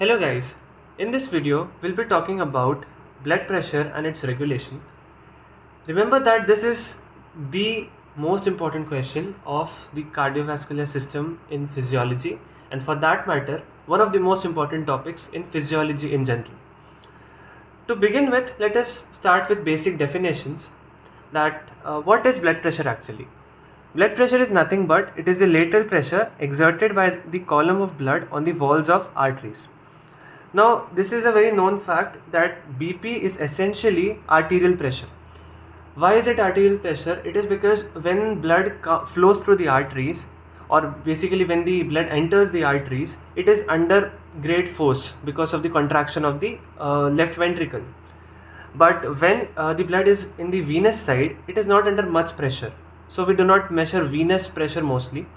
Hello guys, in this video we'll be talking about blood pressure and its regulation. Remember that this is the most important question of the cardiovascular system in physiology, and for that matter one of the most important topics in physiology in general. To begin with, let us start with basic definitions that what is blood pressure actually. Blood pressure is nothing but it is the lateral pressure exerted by the column of blood on the walls of arteries. Now, this is a very known fact that BP is essentially arterial pressure. Why is it arterial pressure? It is because when blood flows through the arteries, or basically when the blood enters the arteries, it is under great force because of the contraction of the left ventricle. But when the blood is in the venous side, it is not under much pressure. So we do not measure venous pressure mostly.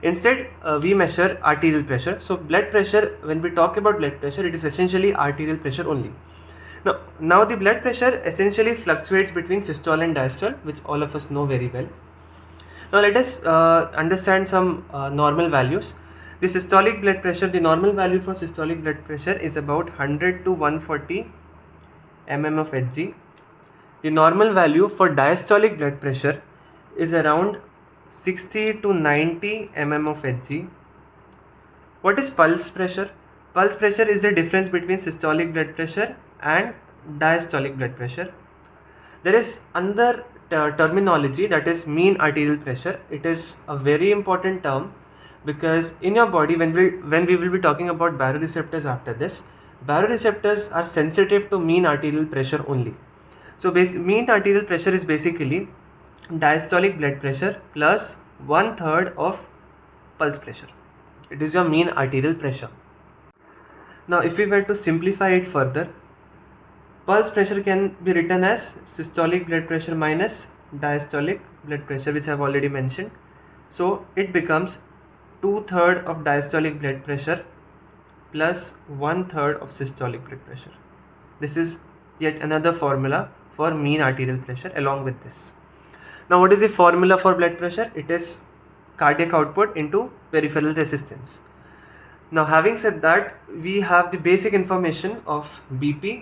Instead, we measure arterial pressure. So blood pressure, when we talk about blood pressure, it is essentially arterial pressure only. Now the blood pressure essentially fluctuates between systole and diastole, which all of us know very well. Now let us understand some normal values. The systolic blood pressure, the normal value for systolic blood pressure is about 100 to 140 mm of Hg. The normal value for diastolic blood pressure is around 60 to 90 mm of Hg. What is pulse pressure? Pulse pressure is the difference between systolic blood pressure and diastolic blood pressure. There is another terminology, that is mean arterial pressure. It is a very important term because in your body, when we will be talking about baroreceptors after this, baroreceptors are sensitive to mean arterial pressure only. So mean arterial pressure is basically diastolic blood pressure plus 1/3 of pulse pressure. It is your mean arterial pressure. Now if we were to simplify it further, pulse pressure can be written as systolic blood pressure minus diastolic blood pressure, which I have already mentioned. So it becomes 2/3 of diastolic blood pressure plus 1/3 of systolic blood pressure. This is yet another formula for mean arterial pressure along with this. Now what is the formula for blood pressure? It is cardiac output into peripheral resistance. Now having said that, we have the basic information of BP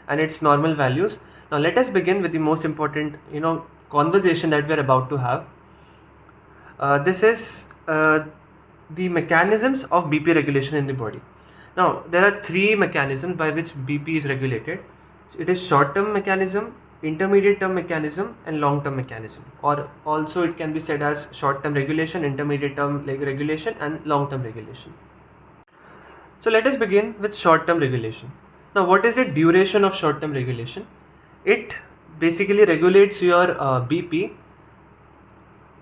and its normal values. Now let us begin with the most important conversation that we are about to have. This is the mechanisms of BP regulation in the body. Now there are three mechanisms by which BP is regulated. It is short-term mechanism, intermediate term mechanism and long term mechanism, or also it can be said as short term regulation, intermediate term regulation and long term regulation. So let us begin with short term regulation. Now what is the duration of short term regulation? It basically regulates your BP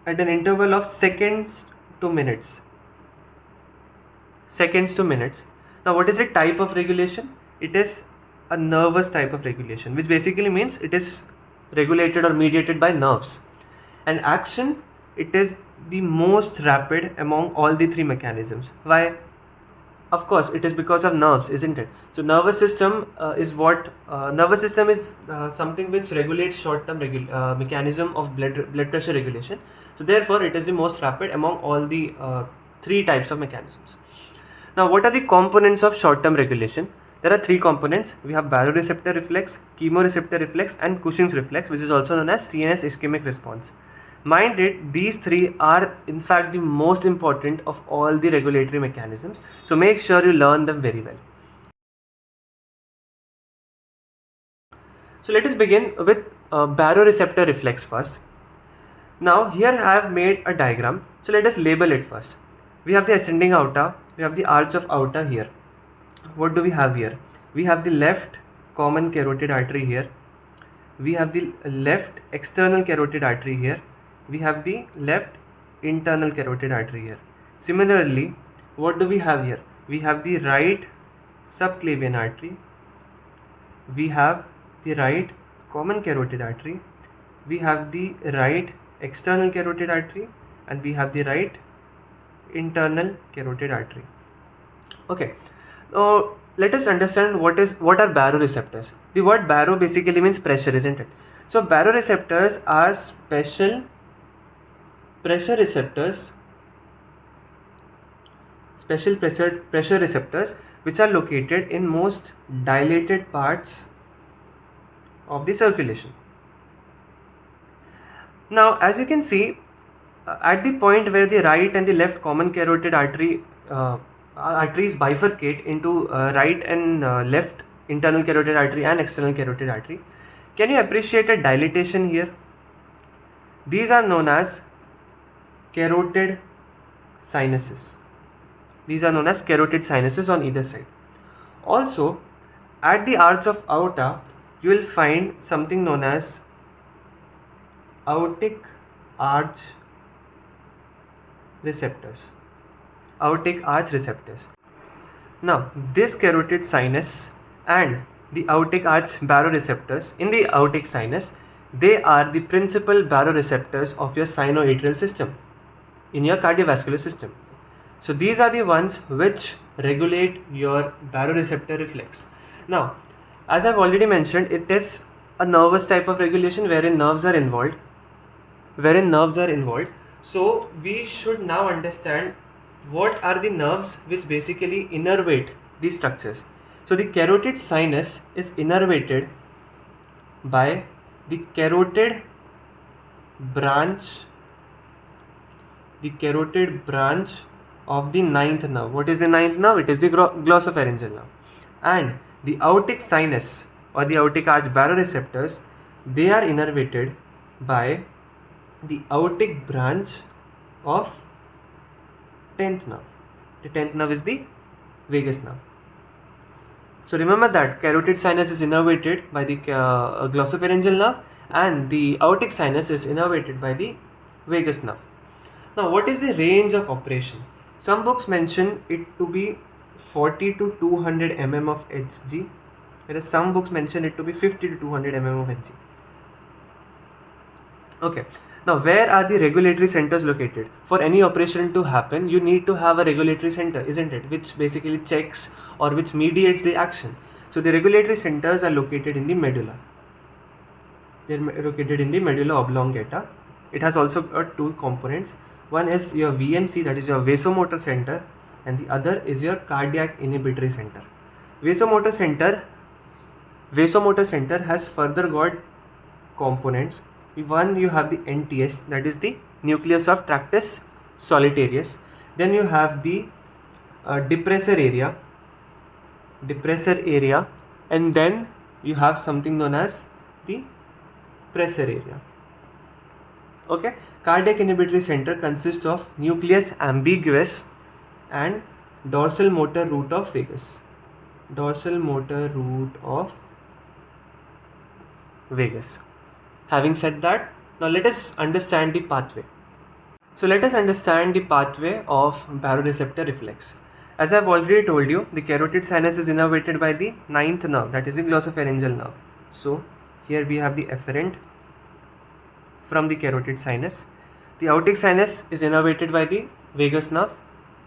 at an interval of seconds to minutes. Now what is the type of regulation? It is a nervous type of regulation, which basically means it is regulated or mediated by nerves. And action, it is the most rapid among all the three mechanisms. Why? Of course, it is because of nerves, isn't it? So nervous system is something which regulates short-term mechanism of blood pressure regulation. So therefore, it is the most rapid among all the three types of mechanisms. Now, what are the components of short-term regulation? There are three components. We have Baroreceptor Reflex, Chemoreceptor Reflex and Cushings Reflex, which is also known as CNS ischemic response. Mind it, these three are in fact the most important of all the regulatory mechanisms. So make sure you learn them very well. So let us begin with Baroreceptor Reflex first. Now here I have made a diagram. So let us label it first. We have the ascending aorta, we have the arch of aorta here. What do we have here? We have the left common carotid artery here. We have the left external carotid artery here. We have the left internal carotid artery here. Similarly, what do we have here? We have the right subclavian artery. We have the right common carotid artery. We have the right external carotid artery and we have the right internal carotid artery. Okay. Now let us understand what are baroreceptors. The word baro basically means pressure, isn't it? So baroreceptors are special pressure receptors special pressure receptors which are located in most dilated parts of the circulation. Now, as you can see, at the point where the right and the left common carotid arteries bifurcate into right and left internal carotid artery and external carotid artery, can you appreciate a dilatation here? These are known as carotid sinuses. These are known as carotid sinuses on either side. Also, at the arch of aorta, you will find something known as aortic arch receptors. Aortic arch receptors. Now, this carotid sinus and the aortic arch baroreceptors in the aortic sinus, they are the principal baroreceptors of your sinoatrial system in your cardiovascular system. So these are the ones which regulate your baroreceptor reflex. Now, as I've already mentioned, it is a nervous type of regulation wherein nerves are involved. So we should now understand what are the nerves which basically innervate these structures. So the carotid sinus is innervated by the carotid branch of the ninth nerve. What is the ninth nerve? It is the glossopharyngeal nerve. And the aortic sinus or the aortic arch baroreceptors, they are innervated by the aortic branch of 10th nerve. The 10th nerve is the vagus nerve. So remember that carotid sinus is innervated by the glossopharyngeal nerve and the aortic sinus is innervated by the vagus nerve. Now, what is the range of operation? Some books mention it to be 40 to 200 mm of Hg, whereas some books mention it to be 50 to 200 mm of Hg. Okay. Now, where are the regulatory centers located? For any operation to happen, you need to have a regulatory center, isn't it? Which basically checks or which mediates the action. So, the regulatory centers are located in the medulla. They are located in the medulla oblongata. It has also got two components. One is your VMC, that is your vasomotor center, and the other is your cardiac inhibitory center. Vasomotor center has further got components. One, you have the NTS, that is the nucleus of tractus solitarius. Then you have the depressor area, and then you have something known as the pressor area. Okay, cardiac inhibitory center consists of nucleus ambiguus and dorsal motor root of vagus. Having said that, now let us understand the pathway. So let us understand the pathway of baroreceptor reflex. As I have already told you, the carotid sinus is innervated by the ninth nerve, that is the glossopharyngeal nerve. So here we have the efferent from the carotid sinus. The aortic sinus is innervated by the vagus nerve,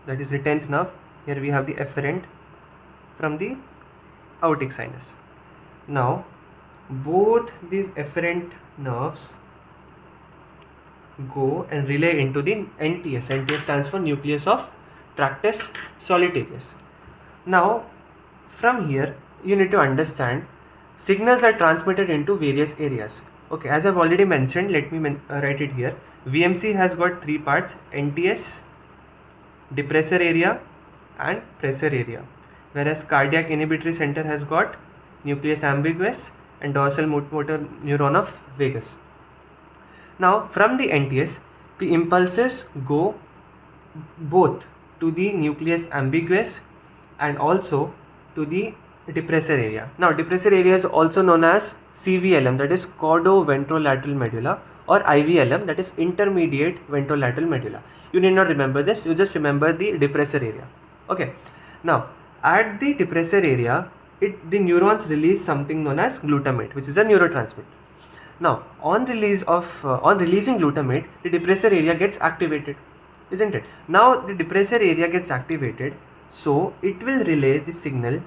that is the 10th nerve. Here we have the efferent from the aortic sinus. Now, both these efferent nerves go and relay into the NTS. NTS stands for nucleus of tractus solitarius. Now, from here, you need to understand signals are transmitted into various areas. Okay, as I've already mentioned, let me write it here. VMC has got three parts: NTS, depressor area, and pressor area. Whereas cardiac inhibitory center has got nucleus ambiguus and dorsal motor neuron of vagus. Now, from the NTS, the impulses go both to the nucleus ambiguus and also to the depressor area. Now, depressor area is also known as CVLM, that is caudo-ventrolateral medulla, or IVLM, that is intermediate ventrolateral medulla. You need not remember this, you just remember the depressor area. Okay. Now, at the depressor area, the neurons release something known as glutamate, which is a neurotransmitter. Now, on releasing glutamate, the depressor area gets activated, isn't it? Now, the depressor area gets activated, so it will relay the signal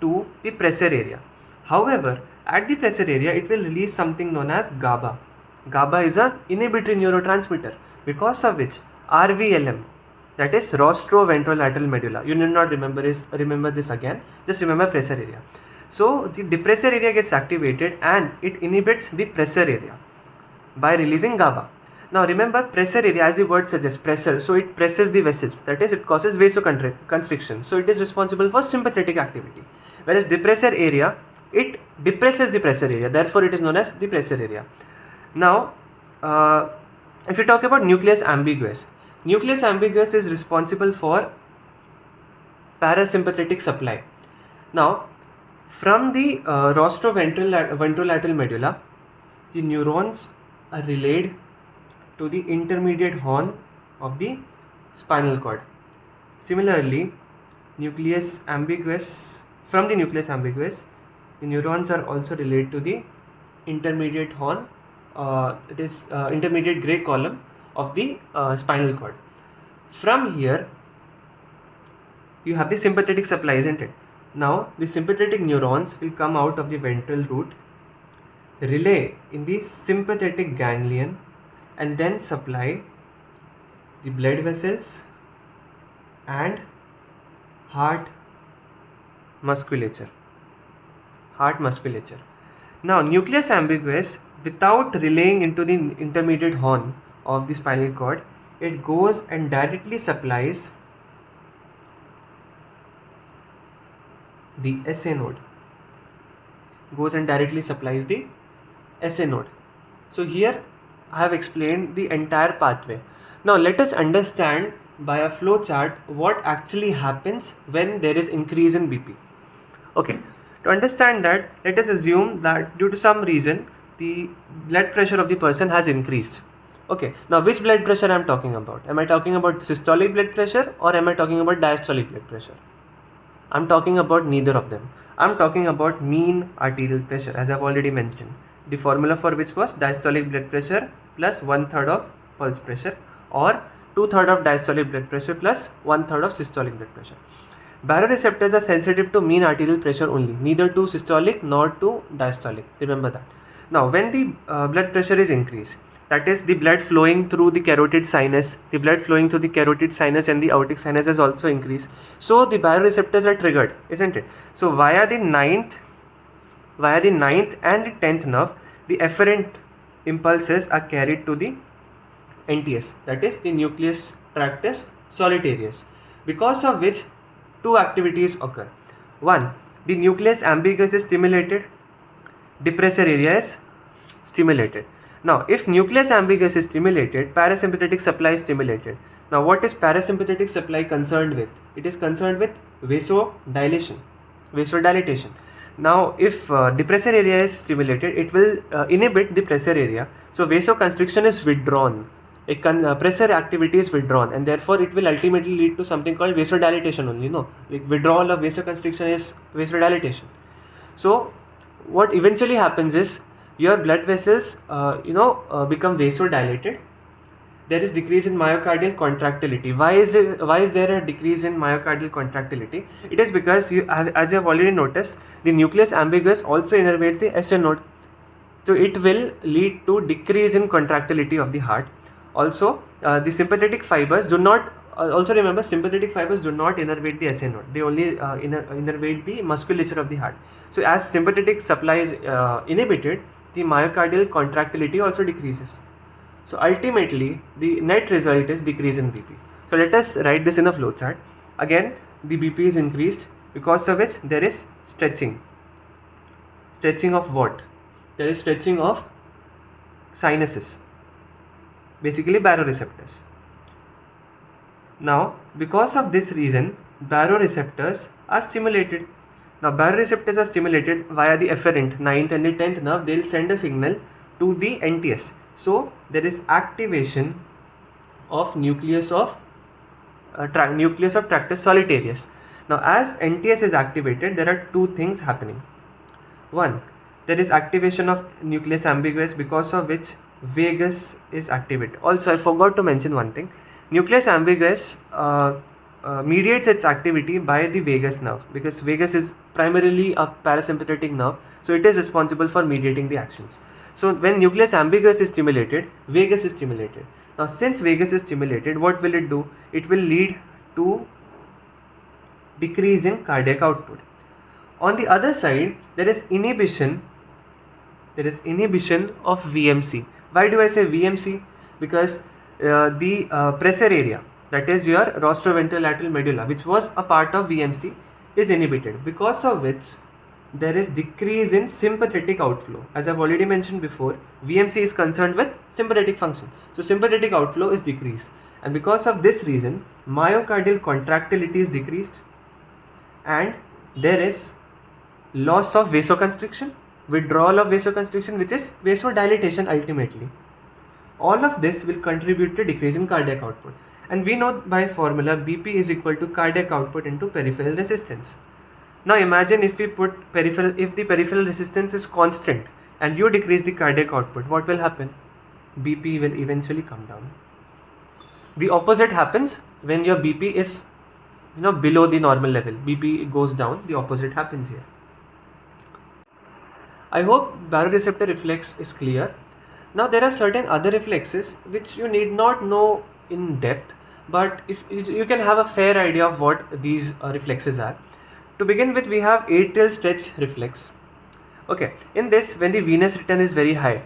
to the pressor area. However, at the pressor area, it will release something known as GABA. GABA is a inhibitory neurotransmitter, because of which RVLM, that is rostroventrolateral medulla. You need not remember this again, just remember pressor area. So the depressor area gets activated and it inhibits the pressor area by releasing GABA. Now remember, pressor area, as the word suggests, pressure, so it presses the vessels, that is, it causes vasoconstriction, so it is responsible for sympathetic activity. Whereas depressor area, it depresses the pressor area, therefore it is known as the pressor area. Now if you talk about nucleus ambiguous is responsible for parasympathetic supply. Now from the rostroventrolateral medulla, the neurons are relayed to the intermediate horn of the spinal cord. Similarly, from the nucleus ambiguous, the neurons are also relayed to the intermediate horn, intermediate gray column of the spinal cord. From here, you have the sympathetic supply, isn't it? Now, the sympathetic neurons will come out of the ventral root, relay in the sympathetic ganglion, and then supply the blood vessels and heart musculature. Now nucleus ambiguous, without relaying into the intermediate horn of the spinal cord, it goes and directly supplies the SA node. So here I have explained the entire pathway. Now let us understand by a flow chart what actually happens when there is increase in BP. Okay, to understand that, let us assume that due to some reason the blood pressure of the person has increased. Okay, now which blood pressure I am talking about? Am I talking about systolic blood pressure or am I talking about diastolic blood pressure? I am talking about neither of them. I am talking about mean arterial pressure, as I have already mentioned. The formula for which was diastolic blood pressure plus 1/3 of pulse pressure, or 2/3 of diastolic blood pressure plus 1/3 of systolic blood pressure. Baroreceptors are sensitive to mean arterial pressure only, neither to systolic nor to diastolic. Remember that. Now, when the blood pressure is increased, that is, the blood flowing through the carotid sinus, and the aortic sinus has also increased. So the baroreceptors are triggered, isn't it? So via the ninth and the 10th nerve, the efferent impulses are carried to the NTS, that is the nucleus tractus solitarius, because of which two activities occur. One, the nucleus ambiguous is stimulated, depressor area is stimulated. Now, if nucleus ambiguous is stimulated, parasympathetic supply is stimulated. Now, what is parasympathetic supply concerned with? It is concerned with vasodilatation. Now, if depressor area is stimulated, it will inhibit the pressor area. So, vasoconstriction is withdrawn. Pressor activity is withdrawn, and therefore it will ultimately lead to something called vasodilatation only. Like withdrawal of vasoconstriction is vasodilatation. So, what eventually happens is your blood vessels, become vasodilated. There is decrease in myocardial contractility. Why is there a decrease in myocardial contractility? It is because as you have already noticed, the nucleus ambiguous also innervates the SA node. So it will lead to decrease in contractility of the heart. Also, the sympathetic fibers do not. Also remember, sympathetic fibers do not innervate the SA node. They only innervate the musculature of the heart. So as sympathetic supply is inhibited, the myocardial contractility also decreases. So ultimately, the net result is decrease in BP. So let us write this in a flow chart. Again, the BP is increased, because of which there is stretching. Stretching of what? There is stretching of sinuses, basically baroreceptors. Now, because of this reason, baroreceptors are stimulated. Now, baroreceptors are stimulated via the efferent 9th and the 10th nerve. They will send a signal to the NTS. So, there is activation of nucleus of tractus solitarius. Now, as NTS is activated, there are two things happening. One, there is activation of nucleus ambiguous, because of which vagus is activated. Also, I forgot to mention one thing. Nucleus ambiguous mediates its activity by the vagus nerve, because vagus is primarily a parasympathetic nerve, so it is responsible for mediating the actions. So when nucleus ambiguous is stimulated, vagus is stimulated. Now since vagus is stimulated, what will it do? It will lead to decrease in cardiac output. On the other side, there is inhibition of VMC. Why do I say VMC? Because the pressor area, that is your rostroventrolateral medulla, which was a part of VMC, is inhibited, because of which there is decrease in sympathetic outflow. As I've already mentioned before, VMC is concerned with sympathetic function. So sympathetic outflow is decreased, and because of this reason, myocardial contractility is decreased, and there is loss of vasoconstriction, withdrawal of vasoconstriction, which is vasodilatation ultimately. All of this will contribute to decrease in cardiac output. And we know by formula BP is equal to cardiac output into peripheral resistance. Now imagine if the peripheral resistance is constant and you decrease the cardiac output, what will happen? BP will eventually come down. The opposite happens when your BP is below the normal level. BP goes down, the opposite happens here. I hope baroreceptor reflex is clear. Now there are certain other reflexes which you need not know in depth, but if you can have a fair idea of what these reflexes are. To begin with, we have atrial stretch reflex. Okay, in this, when the venous return is very high,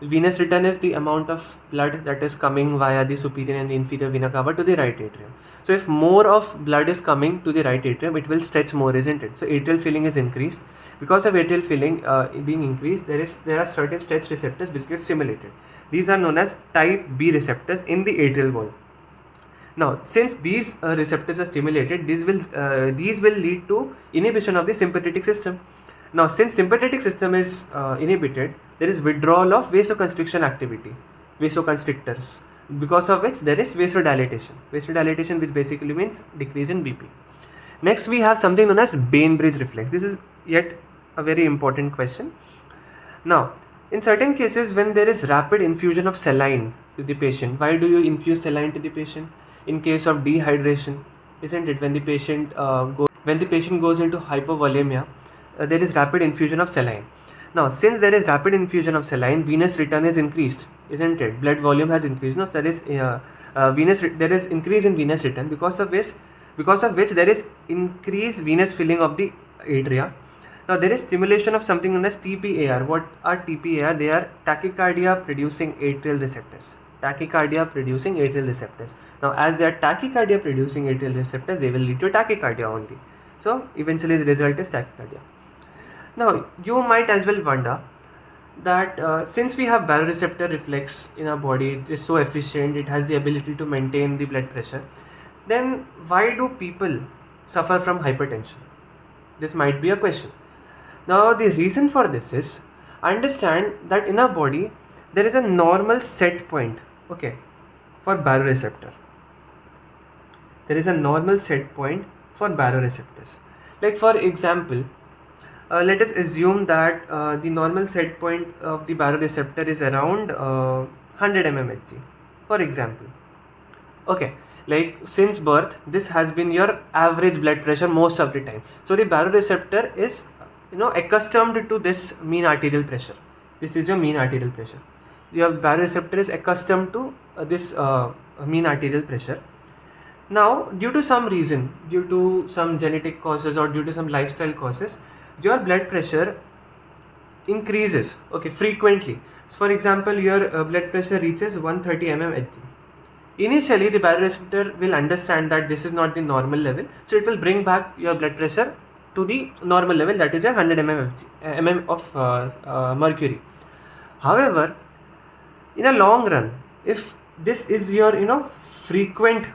venous return is the amount of blood that is coming via the superior and the inferior vena cava to the right atrium. So if more of blood is coming to the right atrium, it will stretch more, isn't it? So atrial filling is increased. Because of atrial filling being increased, there are certain stretch receptors which get stimulated. These are known as type B receptors in the atrial wall. Now, since these receptors are stimulated, these will lead to inhibition of the sympathetic system. Now, since sympathetic system is inhibited, there is withdrawal of vasoconstriction activity, vasoconstrictors, because of which there is vasodilatation, which basically means decrease in BP. Next, we have something known as Bainbridge reflex. This is yet a very important question. Now, in certain cases, when there is rapid infusion of saline to the patient, why do you infuse saline to the patient? In case of dehydration, isn't it? When the patient goes into hypovolemia, there is rapid infusion of saline. Now, since there is rapid infusion of saline, venous return is increased, isn't it? Blood volume has increased. Now, there is increase in venous return, because of which there is increased venous filling of the atria. Now, there is stimulation of something known as TPAR. What are TPAR? They are tachycardia producing atrial receptors. Now, as they are tachycardia producing atrial receptors, they will lead to tachycardia only. So, eventually the result is tachycardia. Now, you might as well wonder that since we have baroreceptor reflex in our body, it is so efficient, it has the ability to maintain the blood pressure, then why do people suffer from hypertension? This might be a question. Now, the reason for this is, understand that in our body, there is a normal set point, okay, for baroreceptor. There is a normal set point for baroreceptors. Like for example, let us assume that the normal set point of the baroreceptor is around 100 mmHg, for example. Okay, like since birth, this has been your average blood pressure most of the time. So the baroreceptor is accustomed to this mean arterial pressure. This is your mean arterial pressure. Your baroreceptor is accustomed to this mean arterial pressure. Now, due to some reason, due to some genetic causes or due to some lifestyle causes, your blood pressure increases, okay, frequently. So for example, your blood pressure reaches 130 mmHg. Initially, the baroreceptor will understand that this is not the normal level, so it will bring back your blood pressure to the normal level, that is a 100 mm of mercury. However, in a long run, if this is your frequent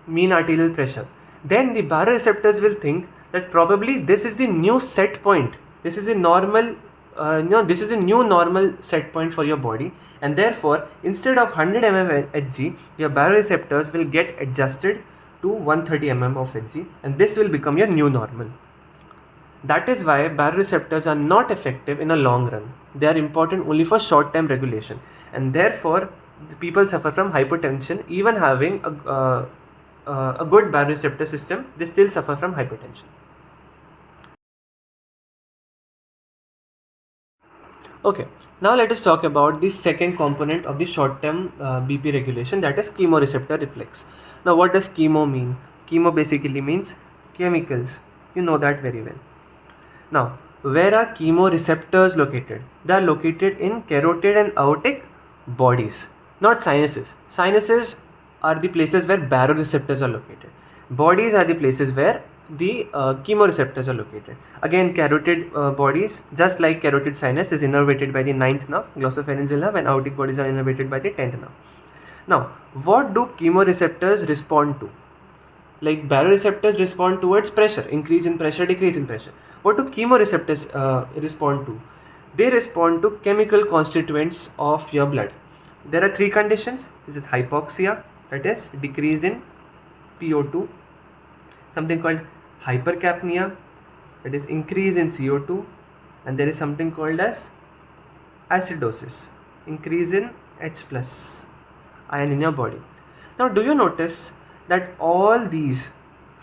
mean arterial pressure, then the baroreceptors will think that probably this is the new set point. This is a normal, this is a new normal set point for your body, and therefore, instead of 100 mmHg, your baroreceptors will get adjusted to 130 mm of Hg, and this will become your new normal. That is why baroreceptors are not effective in a long run. They are important only for short-term regulation, and therefore, the people suffer from hypertension. Even having a good baroreceptor system, they still suffer from hypertension. Okay, now let us talk about the second component of the short-term BP regulation, that is chemoreceptor reflex. Now, what does chemo mean? Chemo basically means chemicals. You know that very well. Now, where are chemoreceptors located? They are located in carotid and aortic bodies, not sinuses. Sinuses are the places where baroreceptors are located. Bodies are the places where the chemoreceptors are located. Again, carotid bodies, just like carotid sinus, is innervated by the ninth nerve, glossopharyngeal nerve, and aortic bodies are innervated by the 10th nerve. Now, what do chemoreceptors respond to? Like baroreceptors respond towards pressure, increase in pressure, decrease in pressure. What do chemoreceptors respond to? They respond to chemical constituents of your blood. There are three conditions. This is hypoxia, that is decrease in PO2, something called hypercapnia, that is increase in CO2, and there is something called as acidosis, increase in H plus ion in your body. Now, do you notice that all these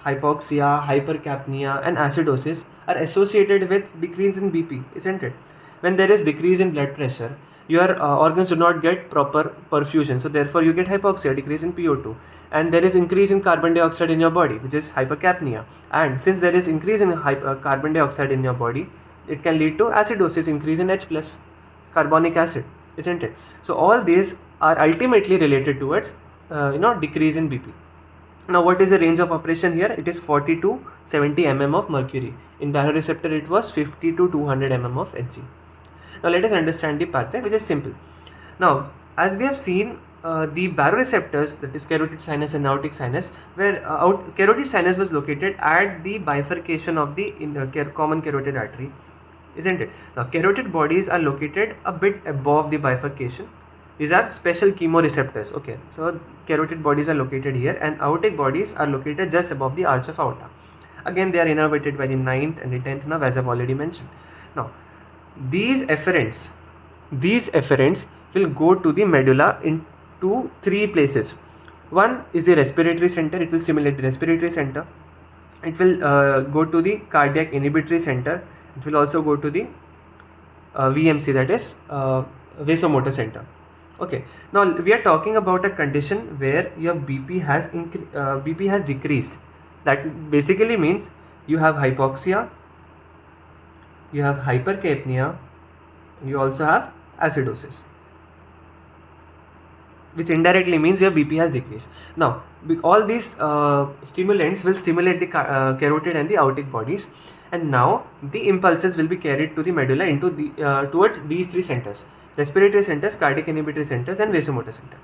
hypoxia, hypercapnia, and acidosis are associated with decrease in BP, isn't it? When there is decrease in blood pressure, your organs do not get proper perfusion, so therefore you get hypoxia, decrease in PO2, and there is increase in carbon dioxide in your body, which is hypercapnia. And since there is increase in carbon dioxide in your body, it can lead to acidosis, increase in H plus carbonic acid, isn't it? So all these are ultimately related towards decrease in BP. Now, what is the range of operation here? It is 40 to 70 mm of mercury. In baroreceptor, it was 50 to 200 mm of Hg. Now, let us understand the pathway, which is simple. Now, as we have seen, the baroreceptors, that is carotid sinus and aortic sinus, where carotid sinus was located at the bifurcation of the common carotid artery, isn't it? Now, carotid bodies are located a bit above the bifurcation. These are special chemoreceptors. Okay, so carotid bodies are located here, and aortic bodies are located just above the arch of aorta. Again, they are innervated by the 9th and the 10th nerve, as I've already mentioned. Now, these efferents will go to the medulla into three places. One is the respiratory center. It will stimulate the respiratory center. It will go to the cardiac inhibitory center. It will also go to the VMC, that is vasomotor center. Okay, now we are talking about a condition where your BP has decreased. That basically means you have hypoxia, you have hypercapnia, you also have acidosis, which indirectly means your BP has decreased. Now, all these stimulants will stimulate the carotid and the aortic bodies, and now the impulses will be carried to the medulla into the towards these three centers: respiratory centers, cardiac inhibitory centers, and vasomotor center.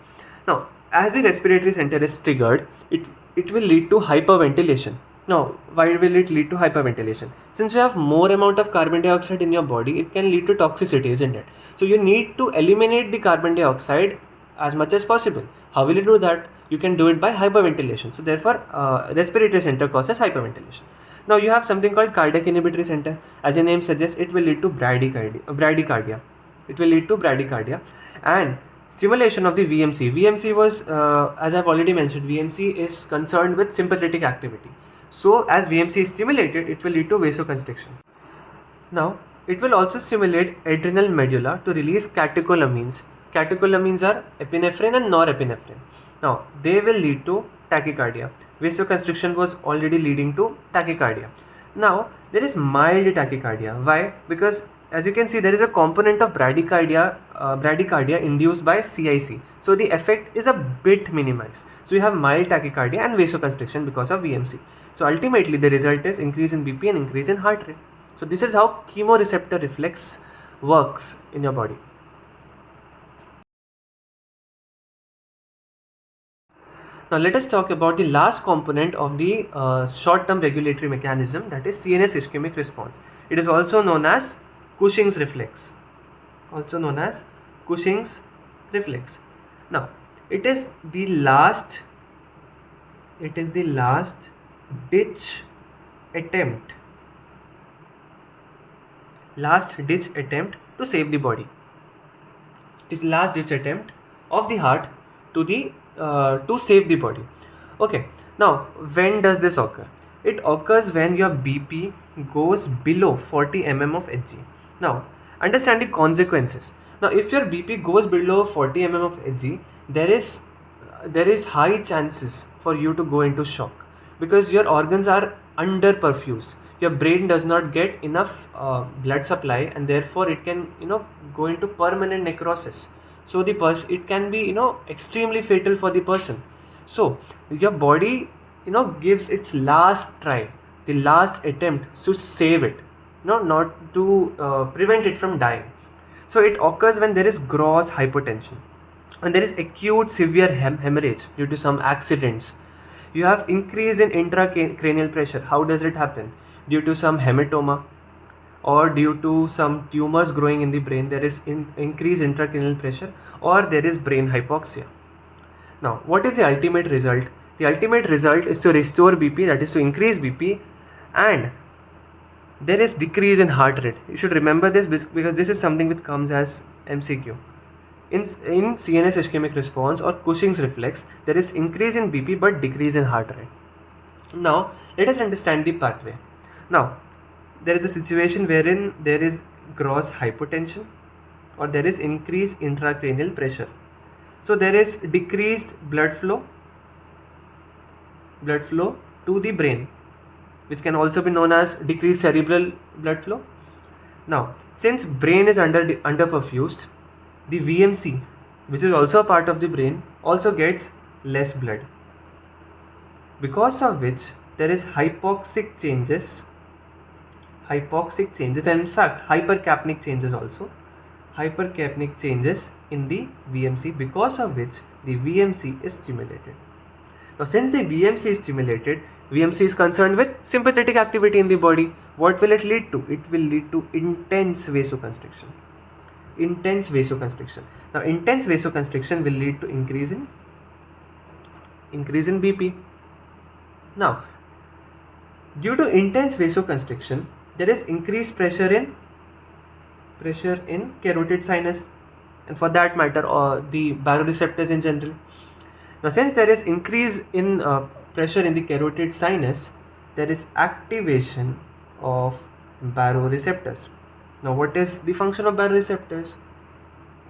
Now, as the respiratory center is triggered, it will lead to hyperventilation. Now, why will it lead to hyperventilation? Since you have more amount of carbon dioxide in your body, it can lead to toxicity, isn't it? So you need to eliminate the carbon dioxide as much as possible. How will you do that? You can do it by hyperventilation. So therefore, respiratory center causes hyperventilation. Now you have something called cardiac inhibitory center. As the name suggests, it will lead to bradycardia. It will lead to bradycardia, and stimulation of the VMC. VMC was, as I've already mentioned, VMC is concerned with sympathetic activity. So as VMC is stimulated, it will lead to vasoconstriction. Now, it will also stimulate adrenal medulla to release catecholamines. Catecholamines are epinephrine and norepinephrine. Now, they will lead to tachycardia. Vasoconstriction was already leading to tachycardia. Now, there is mild tachycardia. Why? Because as you can see, there is a component of bradycardia induced by CIC. So the effect is a bit minimized. So you have mild tachycardia and vasoconstriction because of VMC. So ultimately, the result is increase in BP and increase in heart rate. So this is how chemoreceptor reflex works in your body. Now let us talk about the last component of the short-term regulatory mechanism, that is CNS ischemic response. It is also known as Cushing's reflex. Now, it is the last ditch attempt to save the body. It is last ditch attempt of the heart to save the body. Okay, now when does this occur? It occurs when your BP goes below 40 mm of Hg. Now, Understand the consequences. Now, if your BP goes below 40 mm of Hg, there is high chances for you to go into shock because your organs are under perfused. Your brain does not get enough blood supply, and therefore it can go into permanent necrosis. So it can be extremely fatal for the person. So your body gives its last try, the last attempt to save it, not to prevent it from dying. So it occurs when there is gross hypotension, when there is acute severe hemorrhage due to some accidents. You have increase in intracranial pressure. How does it happen? Due to some hematoma or due to some tumors growing in the brain, there is increased intracranial pressure, or there is brain hypoxia. Now, what is the ultimate result? The ultimate result is to restore BP, that is to increase BP, and there is decrease in heart rate. You should remember this because this is something which comes as MCQ. In CNS ischemic response or Cushing's reflex, there is increase in BP but decrease in heart rate. Now, let us understand the pathway. Now, there is a situation wherein there is gross hypotension or there is increased intracranial pressure. So, there is decreased blood flow to the brain, which can also be known as decreased cerebral blood flow. Now, since brain is under perfused, the VMC, which is also a part of the brain, also gets less blood, because of which there is hypoxic changes, and in fact hypercapnic changes also, hypercapnic changes in the VMC, because of which the VMC is stimulated. Now, since the VMC is stimulated, VMC is concerned with sympathetic activity in the body. What will it lead to? It will lead to intense vasoconstriction. Now, intense vasoconstriction will lead to increase in BP. Now, due to intense vasoconstriction, there is increased pressure in carotid sinus, and for that matter, the baroreceptors in general. Now, since there is increase in pressure in the carotid sinus, there is activation of baroreceptors. Now, what is the function of baroreceptors?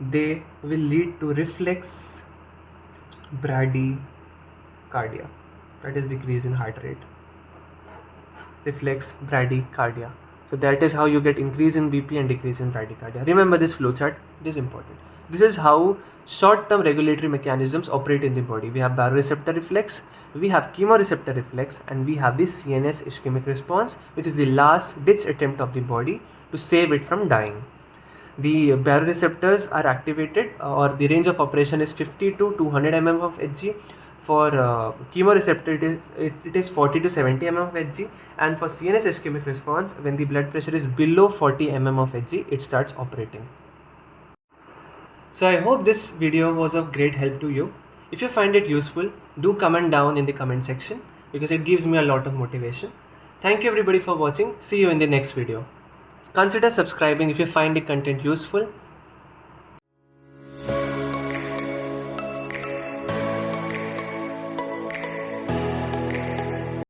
They will lead to reflex bradycardia, that is decrease in heart rate. Reflex bradycardia. So that is how you get increase in BP and decrease in bradycardia. Remember this flowchart, it is important. This is how short-term regulatory mechanisms operate in the body. We have baroreceptor reflex, we have chemoreceptor reflex, and we have the CNS ischemic response, which is the last ditch attempt of the body to save it from dying. The baroreceptors are activated, or the range of operation is 50 to 200 mm of Hg. For chemoreceptor, it is 40 to 70 mm of Hg, and for CNS ischemic response, when the blood pressure is below 40 mm of Hg, it starts operating. So I hope this video was of great help to you. If you find it useful, do comment down in the comment section because it gives me a lot of motivation. Thank you everybody for watching. See you in the next video. Consider subscribing if you find the content useful.